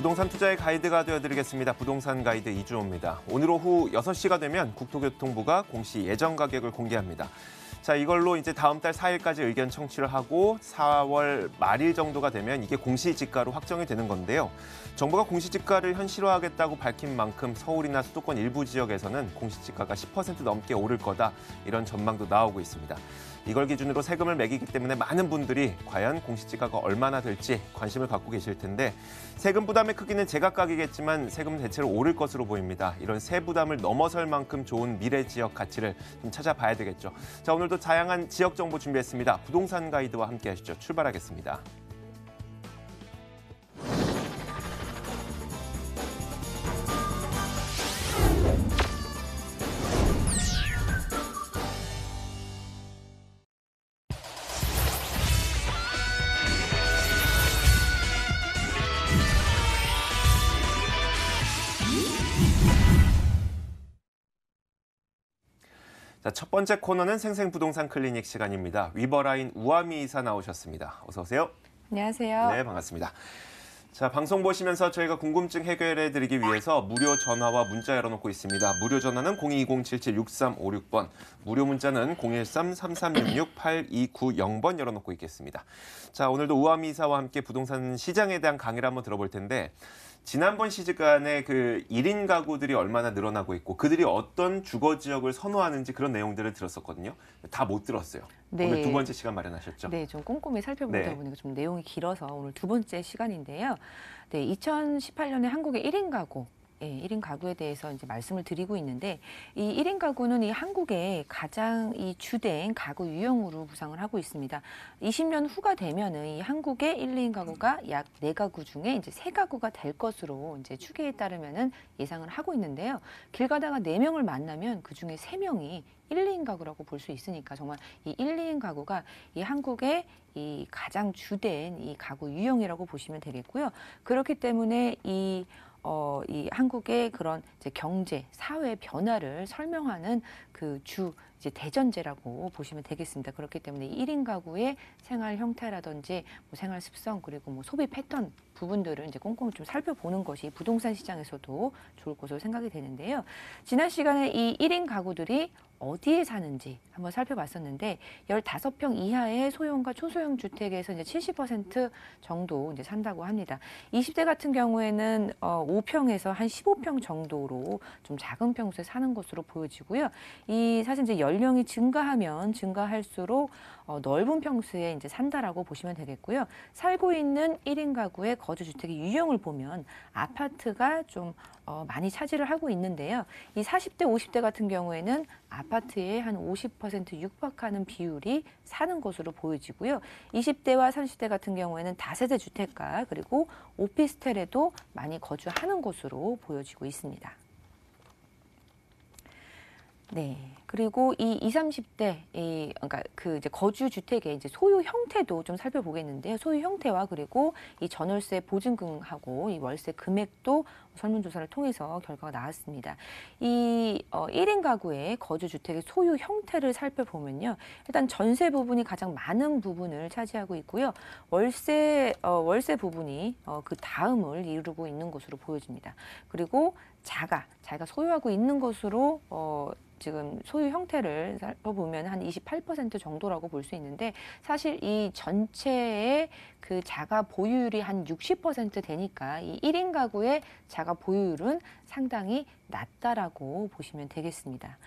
부동산 투자의 가이드가 되어드리겠습니다. 부동산 가이드 이주호입니다. 오늘 오후 6시가 되면 국토교통부가 공시 예정 가격을 공개합니다. 자, 이걸로 이제 다음 달 4일까지 의견 청취를 하고 4월 말일 정도가 되면 이게 공시지가로 확정이 되는 건데요. 정부가 공시지가를 현실화하겠다고 밝힌 만큼 서울이나 수도권 일부 지역에서는 공시지가가 10% 넘게 오를 거다, 이런 전망도 나오고 있습니다. 이걸 기준으로 세금을 매기기 때문에 많은 분들이 과연 공시지가가 얼마나 될지 관심을 갖고 계실 텐데, 세금 부담의 크기는 제각각이겠지만 세금 대체로 오를 것으로 보입니다. 이런 세부담을 넘어설 만큼 좋은 미래 지역 가치를 좀 찾아봐야 되겠죠. 자, 오늘도 다양한 지역 정보 준비했습니다. 부동산 가이드와 함께 하시죠. 출발하겠습니다. 자, 첫 번째 코너는 생생부동산 클리닉 시간입니다. 위버라인 우아미 이사 나오셨습니다. 어서 오세요. 안녕하세요. 네, 반갑습니다. 자, 방송 보시면서 저희가 궁금증 해결해 드리기 위해서 무료 전화와 문자 열어놓고 있습니다. 무료 전화는 0220-776356번, 무료 문자는 013-3366-8290번 열어놓고 있겠습니다. 자, 오늘도 우아미 이사와 함께 부동산 시장에 대한 강의를 한번 들어볼 텐데, 지난번 시즌간에 그 1인 가구들이 얼마나 늘어나고 있고 그들이 어떤 주거 지역을 선호하는지 그런 내용들을 들었었거든요. 다 못 들었어요. 네. 오늘 두 번째 시간 마련하셨죠? 네, 좀 꼼꼼히 살펴보다 네. 보니까 좀 내용이 길어서 오늘 두 번째 시간인데요. 네, 2018년에 한국의 1인 가구, 1인 가구에 대해서 이제 말씀을 드리고 있는데, 이 1인 가구는 이 한국의 가장 이 주된 가구 유형으로 구상을 하고 있습니다. 20년 후가 되면은 이 한국의 1, 2인 가구가 약 4가구 중에 이제 3가구가 될 것으로 이제 추계에 따르면은 예상을 하고 있는데요. 길 가다가 4명을 만나면 그 중에 3명이 1, 2인 가구라고 볼 수 있으니까 정말 이 1, 2인 가구가 이 한국의 이 가장 주된 이 가구 유형이라고 보시면 되겠고요. 그렇기 때문에 이 한국의 그런 이제 경제, 사회 변화를 설명하는 그 이제 대전제라고 보시면 되겠습니다. 그렇기 때문에 1인 가구의 생활 형태라든지 뭐 생활 습성, 그리고 뭐 소비 패턴 부분들을 이제 꼼꼼히 좀 살펴보는 것이 부동산 시장에서도 좋을 것으로 생각이 되는데요. 지난 시간에 이 1인 가구들이 어디에 사는지 한번 살펴봤었는데, 15평 이하의 소형과 초소형 주택에서 이제 70% 정도 이제 산다고 합니다. 20대 같은 경우에는 5평에서 한 15평 정도로 좀 작은 평수에 사는 것으로 보여지고요. 이 사실 이제 연령이 증가하면 증가할수록 넓은 평수에 이제 산다라고 보시면 되겠고요. 살고 있는 1인 가구의 거주 주택의 유형을 보면 아파트가 좀 많이 차지를 하고 있는데요. 이 40대, 50대 같은 경우에는 아파트에 한 50% 육박하는 비율이 사는 것으로 보여지고요. 20대와 30대 같은 경우에는 다세대 주택가 그리고 오피스텔에도 많이 거주하는 것으로 보여지고 있습니다. 네. 그리고 이 20, 30대, 그러니까 그 이제 거주 주택의 이제 소유 형태도 좀 살펴보겠는데요. 소유 형태와 그리고 이 전월세 보증금하고 이 월세 금액도 설문조사를 통해서 결과가 나왔습니다. 이 1인 가구의 거주 주택의 소유 형태를 살펴보면요. 일단 전세 부분이 가장 많은 부분을 차지하고 있고요. 월세 부분이 그 다음을 이루고 있는 것으로 보여집니다. 그리고 자가 소유하고 있는 것으로 지금 소유 형태를 살펴보면 한 28% 정도라고 볼 수 있는데, 사실 이 전체의 그 자가 보유율이 한 60% 되니까 이 1인 가구의 자가 보유율은 상당히 낮다라고 보시면 되겠습니다.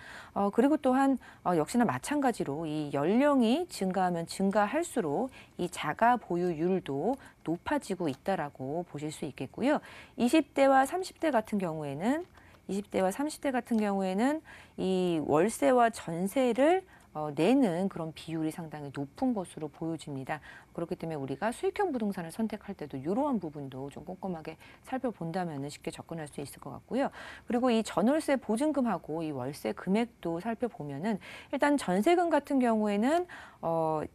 그리고 또한 역시나 마찬가지로 이 연령이 증가하면 증가할수록 이 자가 보유율도 높아지고 있다라고 보실 수 있겠고요. 20대와 30대 같은 경우에는 이 월세와 전세를 내는 그런 비율이 상당히 높은 것으로 보여집니다. 그렇기 때문에 우리가 수익형 부동산을 선택할 때도 이러한 부분도 좀 꼼꼼하게 살펴본다면 쉽게 접근할 수 있을 것 같고요. 그리고 이 전월세 보증금하고 이 월세 금액도 살펴보면은, 일단 전세금 같은 경우에는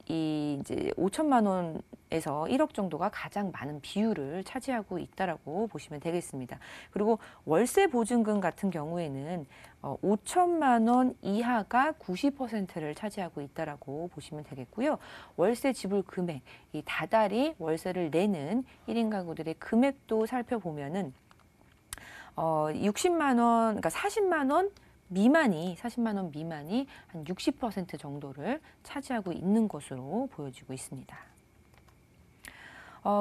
이 이제 5천만 원에서 1억 정도가 가장 많은 비율을 차지하고 있다라고 보시면 되겠습니다. 그리고 월세 보증금 같은 경우에는 5천만 원 이하가 90%를 차지하고 있다라고 보시면 되겠고요. 월세 지불 금액, 이 다달이 월세를 내는 1인 가구들의 금액도 살펴보면은 60만 원, 그러니까 40만 원 미만이 한 60% 정도를 차지하고 있는 것으로 보여지고 있습니다.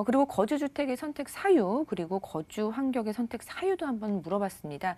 그리고 거주주택의 선택 사유, 그리고 거주 환경의 선택 사유도 한번 물어봤습니다.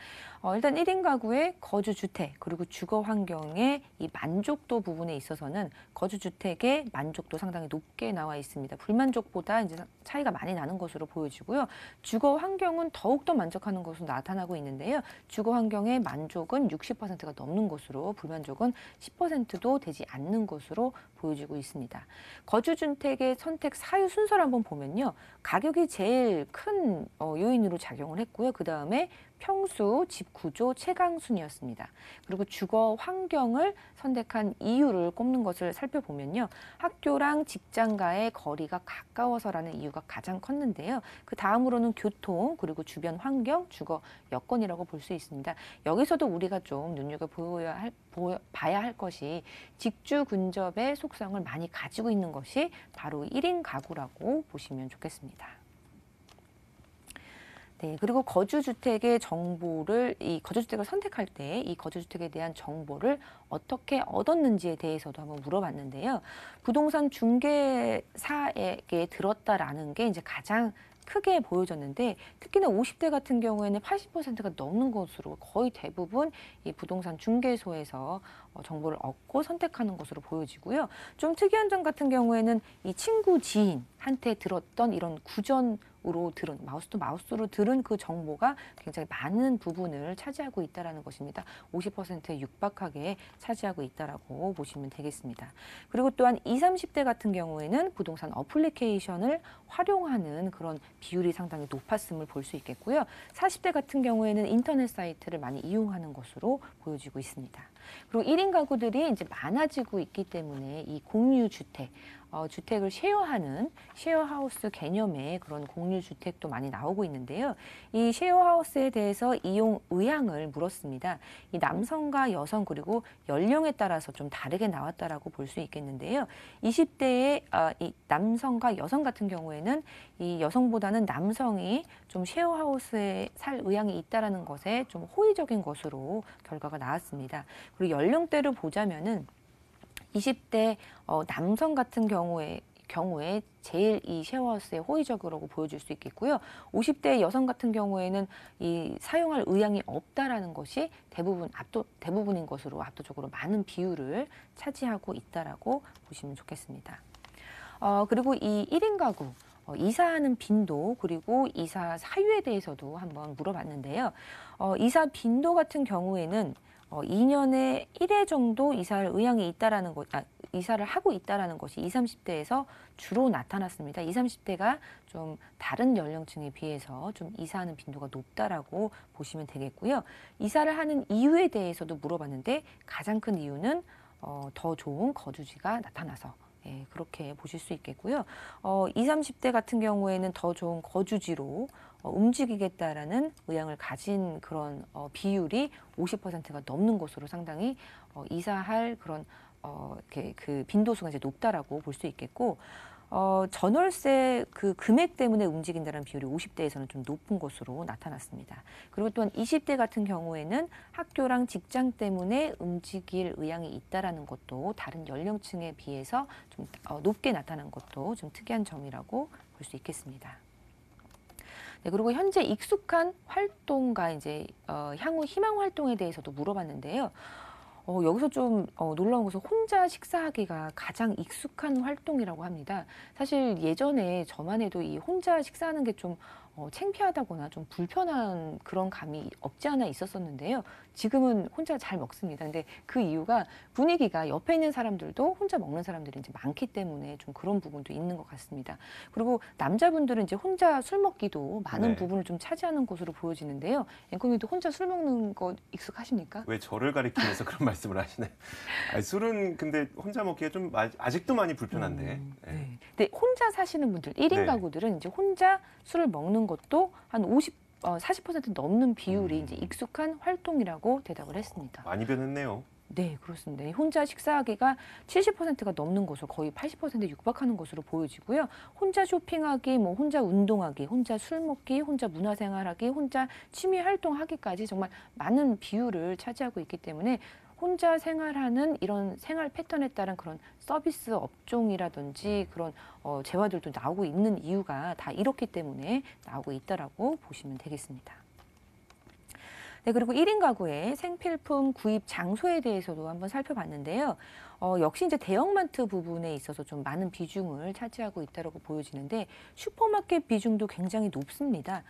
일단 1인 가구의 거주주택, 그리고 주거 환경의 이 만족도 부분에 있어서는 거주주택의 만족도 상당히 높게 나와 있습니다. 불만족보다 이제 차이가 많이 나는 것으로 보여지고요. 주거 환경은 더욱더 만족하는 것으로 나타나고 있는데요. 주거 환경의 만족은 60%가 넘는 것으로, 불만족은 10%도 되지 않는 것으로 보여지고 있습니다. 거주주택의 선택 사유 순서를 한번 보면요. 가격이 제일 큰 요인으로 작용을 했고요. 그 다음에 평수, 집 구조, 채광 순이었습니다. 그리고 주거 환경을 선택한 이유를 꼽는 것을 살펴보면요. 학교랑 직장과의 거리가 가까워서라는 이유가 가장 컸는데요. 그 다음으로는 교통, 그리고 주변 환경, 주거 여건이라고 볼 수 있습니다. 여기서도 우리가 좀 봐야 할 것이 직주 근접의 속성을 많이 가지고 있는 것이 바로 1인 가구라고 보시면 좋겠습니다. 네, 그리고 거주주택의 정보를, 이 거주주택을 선택할 때 이 거주주택에 대한 정보를 어떻게 얻었는지에 대해서도 한번 물어봤는데요. 부동산 중개사에게 들었다라는 게 이제 가장 크게 보여졌는데, 특히나 50대 같은 경우에는 80%가 넘는 것으로 거의 대부분 이 부동산 중개소에서 정보를 얻고 선택하는 것으로 보여지고요. 좀 특이한 점 같은 경우에는 이 친구, 지인한테 들었던 이런 구전으로 들은, 마우스로 들은 그 정보가 굉장히 많은 부분을 차지하고 있다는 것입니다. 50%에 육박하게 차지하고 있다라고 보시면 되겠습니다. 그리고 또한 20, 30대 같은 경우에는 부동산 어플리케이션을 활용하는 그런 비율이 상당히 높았음을 볼 수 있겠고요. 40대 같은 경우에는 인터넷 사이트를 많이 이용하는 것으로 보여지고 있습니다. 그리고 1인 가구들이 이제 많아지고 있기 때문에 이 공유주택, 주택을 쉐어하는 쉐어하우스 개념의 그런 공유주택도 많이 나오고 있는데요. 이 쉐어하우스에 대해서 이용 의향을 물었습니다. 이 남성과 여성 그리고 연령에 따라서 좀 다르게 나왔다라고 볼 수 있겠는데요. 20대의 이 남성과 여성 같은 경우에는 이 여성보다는 남성이 좀 쉐어하우스에 살 의향이 있다라는 것에 좀 호의적인 것으로 결과가 나왔습니다. 그리고 연령대를 보자면은 20대 남성 같은 경우에 제일 이 쉐어하우스에 호의적으로 보여줄 수 있겠고요. 50대 여성 같은 경우에는 이 사용할 의향이 없다라는 것이 대부분인 것으로 압도적으로 많은 비율을 차지하고 있다라고 보시면 좋겠습니다. 그리고 이 1인 가구 이사하는 빈도, 그리고 이사 사유에 대해서도 한번 물어봤는데요. 이사 빈도 같은 경우에는 2년에 1회 정도 이사를 의향이 있다라는 이사를 하고 있다라는 것이 20, 30대에서 주로 나타났습니다. 20, 30대가 좀 다른 연령층에 비해서 좀 이사하는 빈도가 높다라고 보시면 되겠고요. 이사를 하는 이유에 대해서도 물어봤는데 가장 큰 이유는 더 좋은 거주지가 나타나서, 예, 그렇게 보실 수 있겠고요. 20, 30대 같은 경우에는 더 좋은 거주지로 움직이겠다라는 의향을 가진 그런 비율이 50%가 넘는 것으로 상당히 이사할 그런 그 빈도수가 이제 높다라고 볼 수 있겠고, 전월세 그 금액 때문에 움직인다는 비율이 50대에서는 좀 높은 것으로 나타났습니다. 그리고 또한 20대 같은 경우에는 학교랑 직장 때문에 움직일 의향이 있다라는 것도 다른 연령층에 비해서 좀 높게 나타난 것도 좀 특이한 점이라고 볼 수 있겠습니다. 네, 그리고 현재 익숙한 활동과 이제 향후 희망 활동에 대해서도 물어봤는데요. 여기서 좀 놀라운 것은 혼자 식사하기가 가장 익숙한 활동이라고 합니다. 사실 예전에 저만 해도 이 혼자 식사하는 게 좀 창피하다거나 좀 불편한 그런 감이 없지 않아 있었었는데요. 지금은 혼자 잘 먹습니다. 근데 그 이유가 분위기가 옆에 있는 사람들도 혼자 먹는 사람들이 이제 많기 때문에 좀 그런 부분도 있는 것 같습니다. 그리고 남자분들은 이제 혼자 술 먹기도 많은 네. 부분을 좀 차지하는 것으로 보여지는데요. 앵커님도 혼자 술 먹는 거 익숙하십니까? 왜 저를 가리키면서 그런 말씀을 하시나요? 아니, 술은 근데 혼자 먹기가 좀 아직도 많이 불편한데. 네. 네. 근데 혼자 사시는 분들, 1인 네. 가구들은 이제 혼자 술을 먹는 것도 한 40% 넘는 비율이 이제 익숙한 활동이라고 대답을 했습니다. 많이 변했네요. 네, 그렇습니다. 이 혼자 식사하기가 70%가 넘는 것으로 거의 80%에 육박하는 것으로 보여지고요. 혼자 쇼핑하기, 뭐 혼자 운동하기, 혼자 술 먹기, 혼자 문화생활하기, 혼자 취미 활동하기까지 정말 많은 비율을 차지하고 있기 때문에 혼자 생활하는 이런 생활 패턴에 따른 그런 서비스 업종이라든지 그런 재화들도 나오고 있는 이유가 다 이렇기 때문에 나오고 있다라고 보시면 되겠습니다. 네, 그리고 1인 가구의 생필품 구입 장소에 대해서도 한번 살펴봤는데요. 역시 이제 대형마트 부분에 있어서 좀 많은 비중을 차지하고 있다고 보여지는데 슈퍼마켓 비중도 굉장히 높습니다.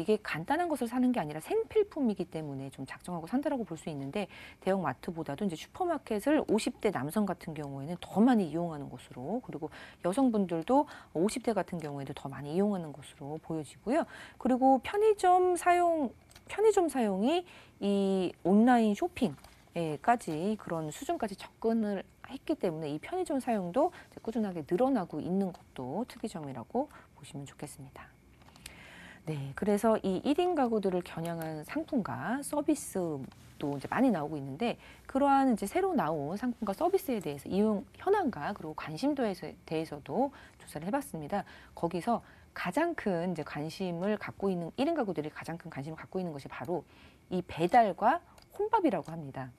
이게 간단한 것을 사는 게 아니라 생필품이기 때문에 좀 작정하고 산다라고 볼 수 있는데 대형마트보다도 이제 슈퍼마켓을 50대 남성 같은 경우에는 더 많이 이용하는 것으로 그리고 여성분들도 50대 같은 경우에도 더 많이 이용하는 것으로 보여지고요. 그리고 편의점 사용이 이 온라인 쇼핑까지 그런 수준까지 접근을 했기 때문에 이 편의점 사용도 꾸준하게 늘어나고 있는 것도 특이점이라고 보시면 좋겠습니다. 네, 그래서 이 1인 가구들을 겨냥한 상품과 서비스도 이제 많이 나오고 있는데 그러한 이제 새로 나온 상품과 서비스에 대해서 이용 현황과 그리고 관심도에 대해서도 조사를 해봤습니다. 거기서 가장 큰 이제 관심을 갖고 있는 1인 가구들이 가장 큰 관심을 갖고 있는 것이 바로 이 배달과 혼밥이라고 합니다.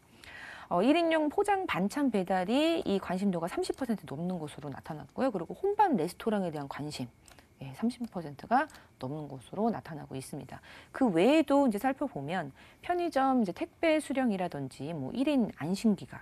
1인용 포장 반찬 배달이 이 관심도가 30% 넘는 것으로 나타났고요. 그리고 혼밥 레스토랑에 대한 관심 30%가 넘는 것으로 나타나고 있습니다. 그 외에도 이제 살펴보면 편의점 이제 택배 수령이라든지 뭐 1인 안심기가,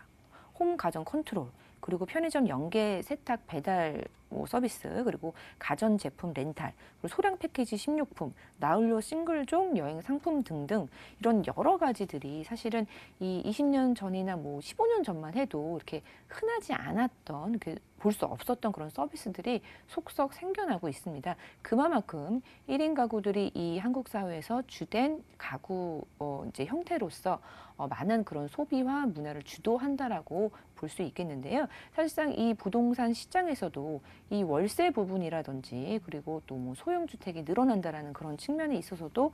홈 가전 컨트롤, 그리고 편의점 연계 세탁 배달 서비스, 그리고 가전 제품 렌탈, 그리고 소량 패키지 식료품, 나홀로 싱글종 여행 상품 등등 이런 여러 가지들이 사실은 이 20년 전이나 뭐 15년 전만 해도 이렇게 흔하지 않았던 볼 수 없었던 그런 서비스들이 속속 생겨나고 있습니다. 그만큼 1인 가구들이 이 한국 사회에서 주된 가구 이제 형태로서 많은 그런 소비와 문화를 주도한다라고 볼 수 있겠는데요. 사실상 이 부동산 시장에서도 이 월세 부분이라든지 그리고 또 뭐 소형 주택이 늘어난다라는 그런 측면에 있어서도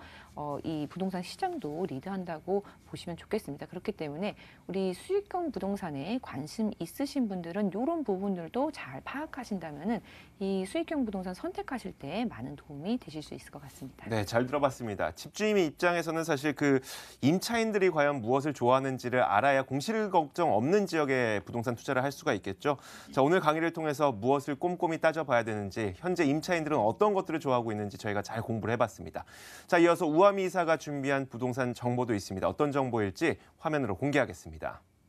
이 부동산 시장도 리드한다고 보시면 좋겠습니다. 그렇기 때문에 우리 수익형 부동산에 관심 있으신 분들은 이런 부분들도 잘 파악하신다면은 이 수익형 부동산 선택하실 때 많은 도움이 되실 수 있을 것 같습니다. 네, 잘 들어봤습니다. 집주인의 입장에서는 사실 그 임차인들이 과연 무엇을 좋아하는지를 알아야 공실 걱정 없는 지역에 부동산 투자를 할 수가 있겠죠. 자, 오늘 강의를 통해서 무엇을 꼼꼼히 따져봐야 되는지, 현재 임차인들은 어떤 것들을 좋아하고 있는지 저희가 잘 공부를 해봤습니다. 자, 이어서 우아미 이사가 준비한 부동산 정보도 있습니다. 어떤 정보일지 화면으로 공개하겠습니다.